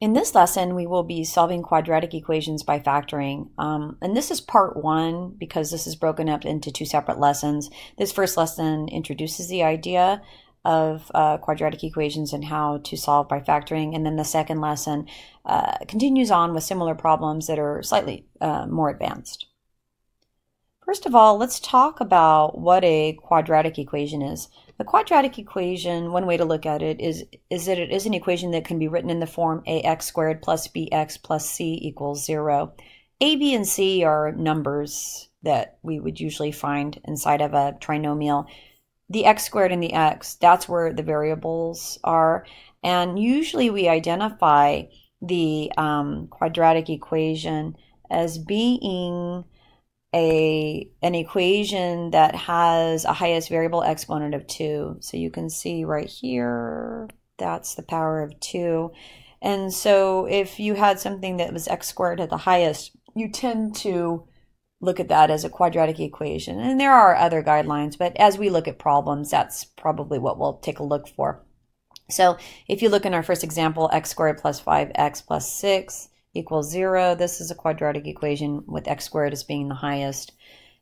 In this lesson, we will be solving quadratic equations by factoring. And this is part one because this is broken up into two separate lessons. This first lesson introduces the idea of quadratic equations and how to solve by factoring. And then the second lesson continues on with similar problems that are slightly more advanced. First of all, let's talk about what a quadratic equation is. A quadratic equation, one way to look at it is that it is an equation that can be written in the form ax squared plus bx plus c equals 0. A, b, and c are numbers that we would usually find inside of a trinomial. The x squared and the x, that's where the variables are. And usually we identify the quadratic equation as being an equation that has a highest variable exponent of 2. So you can see right here, that's the power of 2. And so if you had something that was x squared at the highest, you tend to look at that as a quadratic equation. And there are other guidelines, but as we look at problems, that's probably what we'll take a look for. So if you look in our first example, x squared plus 5x plus 6 equals 0. This is a quadratic equation with x squared as being the highest.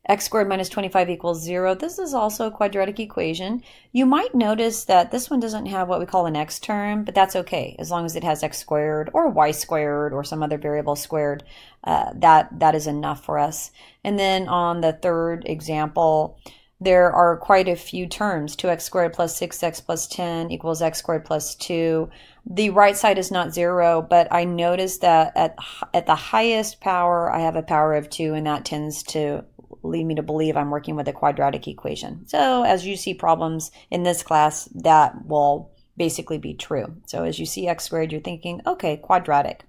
X squared minus 25 equals 0. This is also a quadratic equation. You might notice that this one doesn't have what we call an x term, but that's okay as long as it has x squared or y squared or some other variable squared. That is enough for us. And then on the third example, there are quite a few terms. 2x squared plus 6x plus 10 equals x squared plus 2. The right side is not 0, but I noticed that at the highest power, I have a power of 2, and that tends to lead me to believe I'm working with a quadratic equation. So as you see problems in this class, that will basically be true. So as you see x squared, you're thinking, okay, quadratic.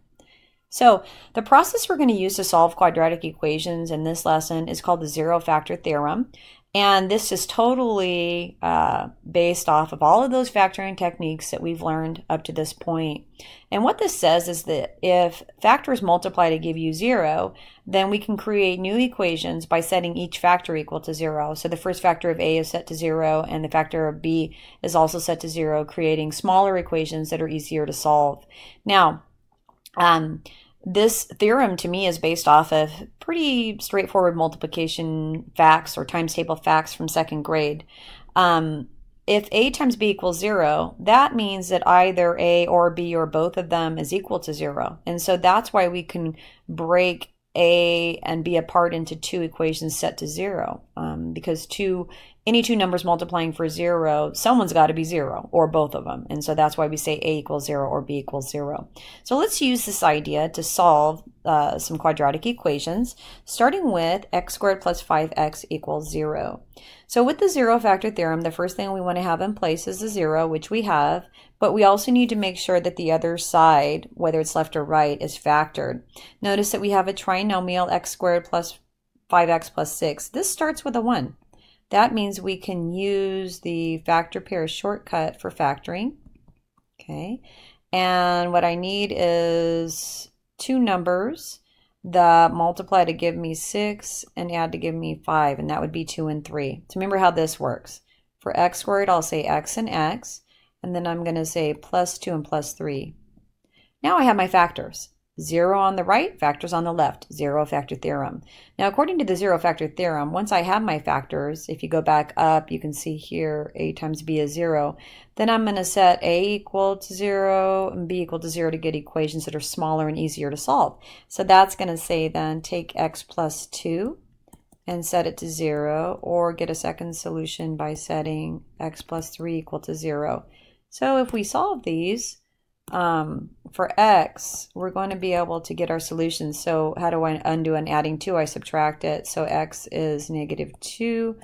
So the process we're going to use to solve quadratic equations in this lesson is called the zero factor theorem. And this is totally based off of all of those factoring techniques that we've learned up to this point. And what this says is that if factors multiply to give you 0, then we can create new equations by setting each factor equal to 0. So the first factor of a is set to 0, and the factor of b is also set to 0, creating smaller equations that are easier to solve. Now, this theorem to me is based off of pretty straightforward multiplication facts or times table facts from second grade. If a times b equals 0, that means that either a or b or both of them is equal to 0. And so that's why we can break a and b apart into two equations set to 0, because any two numbers multiplying for 0, someone's got to be 0, or both of them. And so that's why we say a equals 0 or b equals 0. So let's use this idea to solve some quadratic equations, starting with x squared plus 5x equals 0. So with the zero factor theorem, the first thing we want to have in place is a 0, which we have, but we also need to make sure that the other side, whether it's left or right, is factored. Notice that we have a trinomial x squared plus 5x plus 6. This starts with a 1. That means we can use the factor pair shortcut for factoring. Okay, and what I need is two numbers that multiply to give me 6 and add to give me 5, and that would be 2 and 3. So remember how this works. For x squared, I'll say x and x, and then I'm going to say plus 2 and plus 3. Now I have my factors. 0 on the right, factors on the left, zero factor theorem. Now, according to the zero factor theorem, once I have my factors, if you go back up, you can see here a times b is 0. Then I'm going to set a equal to 0 and b equal to 0 to get equations that are smaller and easier to solve. So that's going to say then take x plus 2 and set it to 0, or get a second solution by setting x plus 3 equal to 0. So if we solve these, for x, we're going to be able to get our solutions. So how do I undo an adding 2? I subtract it. So x is negative 2.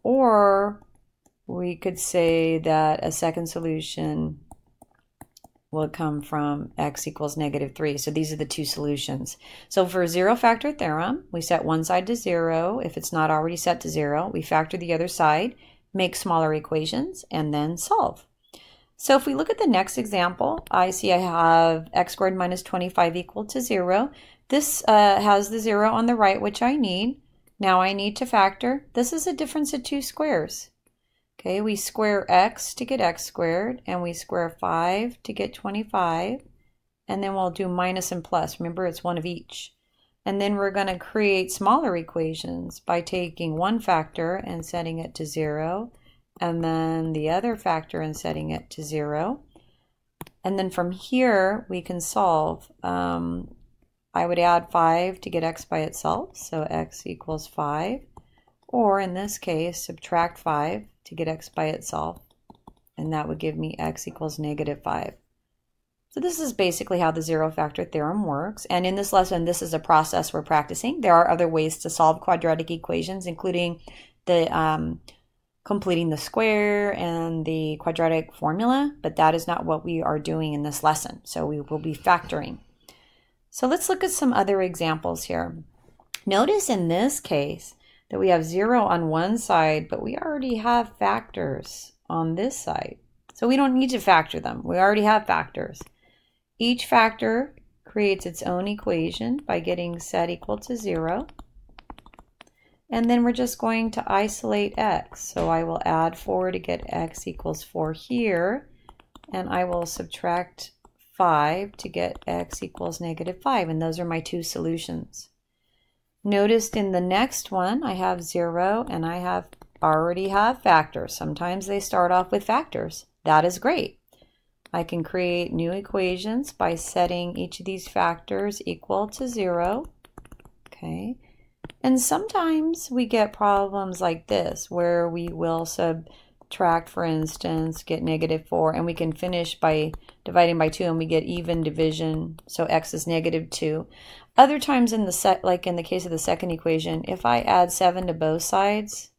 Or we could say that a second solution will come from x equals negative 3. So these are the two solutions. So for zero factor theorem, we set one side to 0. If it's not already set to 0, we factor the other side, make smaller equations, and then solve. So if we look at the next example, I see I have x squared minus 25 equal to 0. This has the 0 on the right, which I need. Now I need to factor. This is a difference of two squares. Okay, we square x to get x squared, and we square 5 to get 25. and then we'll do minus and plus. Remember, it's one of each. And then we're going to create smaller equations by taking one factor and setting it to 0, and then the other factor and setting it to 0. And then from here, we can solve. I would add 5 to get x by itself, so x equals 5. Or in this case, subtract 5 to get x by itself, and that would give me x equals negative 5. So this is basically how the zero factor theorem works. And in this lesson, this is a process we're practicing. There are other ways to solve quadratic equations, including the completing the square and the quadratic formula, but that is not what we are doing in this lesson. So we will be factoring. So let's look at some other examples here. Notice in this case that we have 0 on one side, but we already have factors on this side. So we don't need to factor them. We already have factors. Each factor creates its own equation by getting set equal to 0. And then we're just going to isolate x. So I will add 4 to get x equals 4 here, and I will subtract 5 to get x equals negative 5, and those are my two solutions. Notice in the next one, I have 0, and I already have factors. Sometimes they start off with factors. That is great. I can create new equations by setting each of these factors equal to 0. Okay. And sometimes we get problems like this where we will subtract, for instance, get negative 4, and we can finish by dividing by 2 and we get even division, so x is negative 2. Other times in the like in the case of the second equation, if I add 7 to both sides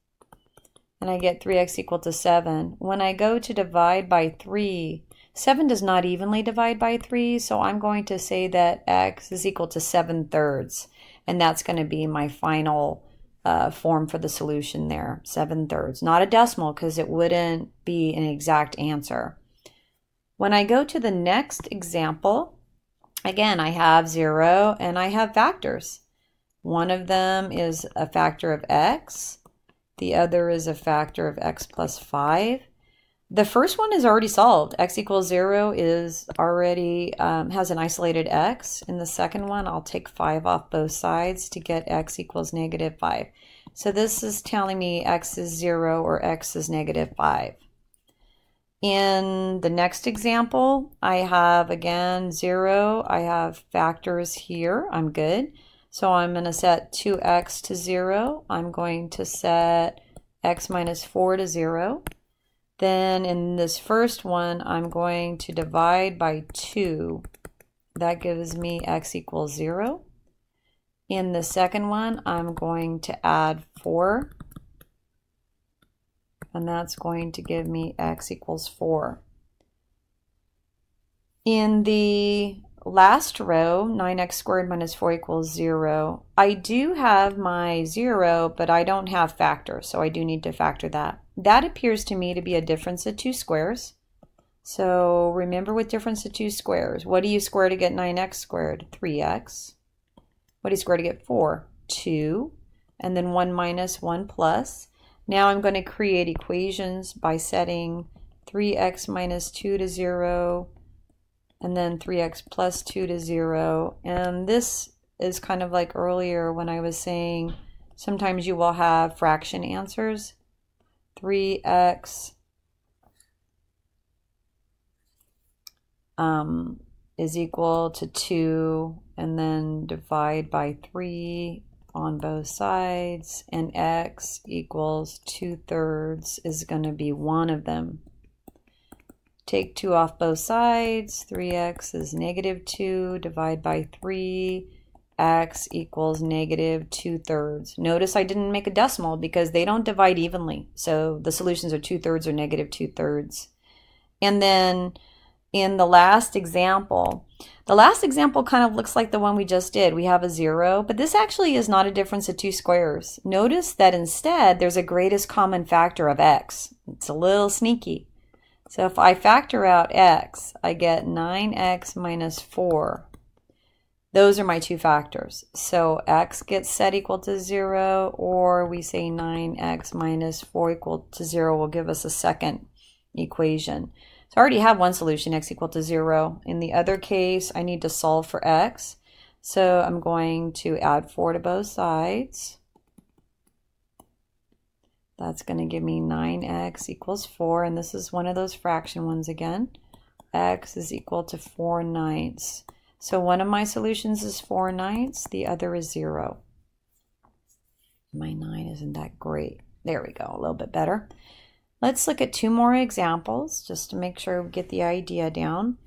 and I get 3x equal to 7, when I go to divide by 3, 7 does not evenly divide by 3, so I'm going to say that x is equal to 7/3, and that's going to be my final form for the solution there, 7/3. Not a decimal because it wouldn't be an exact answer. When I go to the next example, again, I have 0 and I have factors. One of them is a factor of x. The other is a factor of x plus 5. The first one is already solved. X equals 0 is already has an isolated x. In the second one, I'll take 5 off both sides to get x equals negative 5. So this is telling me x is 0 or x is negative 5. In the next example, I have, again, 0. I have factors here. I'm good. So I'm going to set 2x to 0. I'm going to set x minus 4 to 0. Then in this first one, I'm going to divide by 2. That gives me x equals 0. In the second one, I'm going to add 4. And that's going to give me x equals 4. In the last row, 9x squared minus 4 equals 0. I do have my 0, but I don't have factors, so I do need to factor that. That appears to me to be a difference of two squares. So remember with difference of two squares, what do you square to get 9x squared? 3x. What do you square to get 4? 2. And then 1 minus 1 plus. Now I'm going to create equations by setting 3x minus 2 to 0, and then 3x plus 2 to 0. And this is kind of like earlier when I was saying sometimes you will have fraction answers. 3x is equal to 2, and then divide by 3 on both sides, and x equals 2/3 is going to be one of them. Take 2 off both sides, 3x is negative 2, divide by 3, x equals negative 2/3. Notice I didn't make a decimal because they don't divide evenly, so the solutions are 2/3 or negative 2/3. And then in the last example kind of looks like the one we just did. We have a 0, but this actually is not a difference of two squares. Notice that instead there's a greatest common factor of x. It's a little sneaky. So if I factor out x, I get 9x minus 4. Those are my two factors. So x gets set equal to 0, or we say 9x minus 4 equal to 0 will give us a second equation. I already have one solution, x equal to 0. In the other case, I need to solve for x. So I'm going to add 4 to both sides. That's going to give me 9x equals 4, and this is one of those fraction ones again. X is equal to 4/9. So one of my solutions is 4/9, the other is 0. My 9 isn't that great. There we go, a little bit better. Let's look at 2 more examples just to make sure we get the idea down.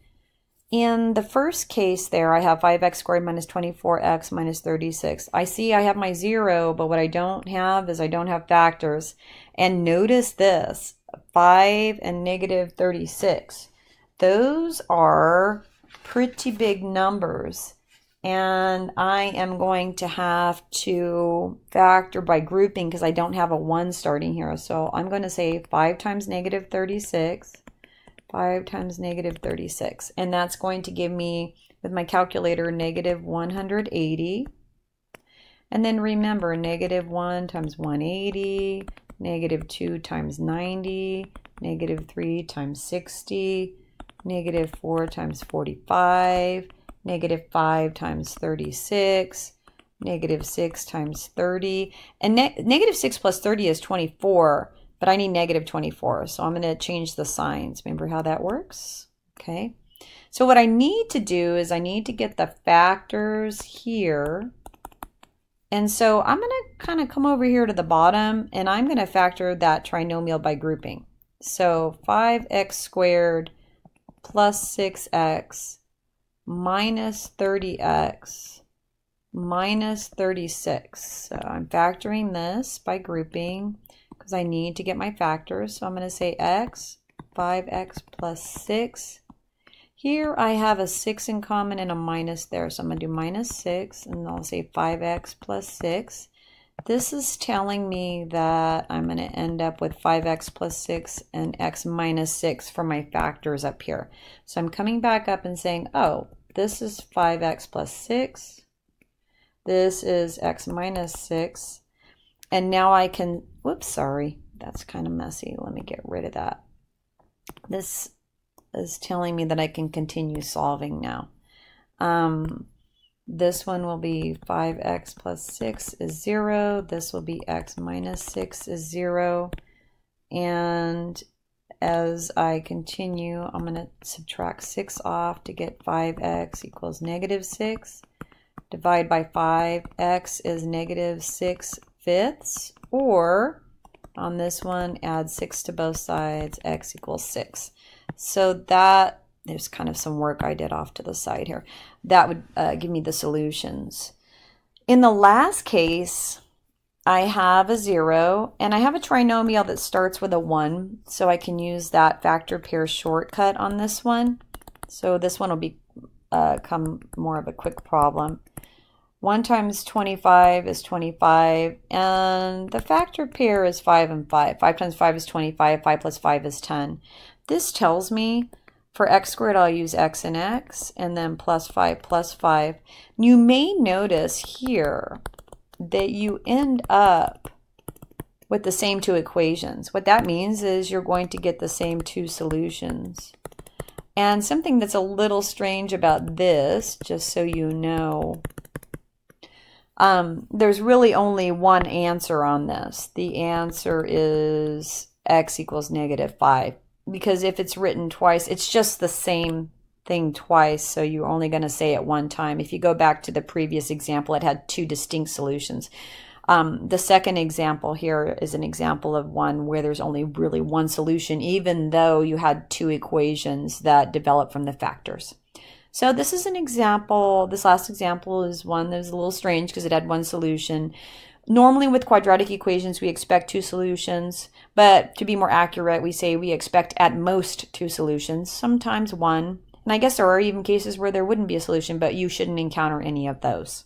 In the first case there, I have 5x squared minus 24x minus 36. I see I have my 0, but what I don't have is I don't have factors. And notice this, 5 and negative 36. Those are pretty big numbers. And I am going to have to factor by grouping because I don't have a 1 starting here. So I'm going to say 5 times negative 36. 5 times negative 36, and that's going to give me, with my calculator, negative 180. And then remember, negative 1 times 180, negative 2 times 90, negative 3 times 60, negative 4 times 45, negative 5 times 36, negative 6 times 30, and negative 6 plus 30 is 24. But I need negative 24, so I'm going to change the signs. Remember how that works? Okay. So what I need to do is I need to get the factors here. And so I'm going to kind of come over here to the bottom, and I'm going to factor that trinomial by grouping. So 5x squared plus 6x minus 30x minus 36. So I'm factoring this by grouping, because I need to get my factors. So I'm going to say x, 5x plus 6. Here I have a 6 in common and a minus there. So I'm going to do minus 6, and I'll say 5x plus 6. This is telling me that I'm going to end up with 5x plus 6 and x minus 6 for my factors up here. So I'm coming back up and saying, oh, this is 5x plus 6. This is x minus 6. And now I can, whoops, sorry, that's kind of messy. Let me get rid of that. This is telling me that I can continue solving now. This one will be 5x plus 6 is 0. This will be x minus 6 is 0. And as I continue, I'm going to subtract 6 off to get 5x equals negative 6. Divide by 5, x is negative 6/5, or on this one, add 6 to both sides, x equals 6. So that, there's kind of some work I did off to the side here. That would give me the solutions. In the last case, I have a 0, and I have a trinomial that starts with a 1, so I can use that factor pair shortcut on this one. So this one will become more of a quick problem. 1 times 25 is 25, and the factor pair is 5 and 5. 5 times 5 is 25, 5 plus 5 is 10. This tells me for x squared, I'll use x and x, and then plus 5 plus 5. You may notice here that you end up with the same 2 equations. What that means is you're going to get the same 2 solutions. And something that's a little strange about this, just so you know, there's really only one answer on this. The answer is x equals negative 5. Because if it's written twice, it's just the same thing twice, so you're only going to say it one time. If you go back to the previous example, it had 2 distinct solutions. The second example here is an example of one where there's only really one solution, even though you had 2 equations that developed from the factors. So this is an example. This last example is one that was a little strange because it had 1 solution. Normally with quadratic equations, we expect 2 solutions, but to be more accurate, we say we expect at most 2 solutions, sometimes 1. And I guess there are even cases where there wouldn't be a solution, but you shouldn't encounter any of those.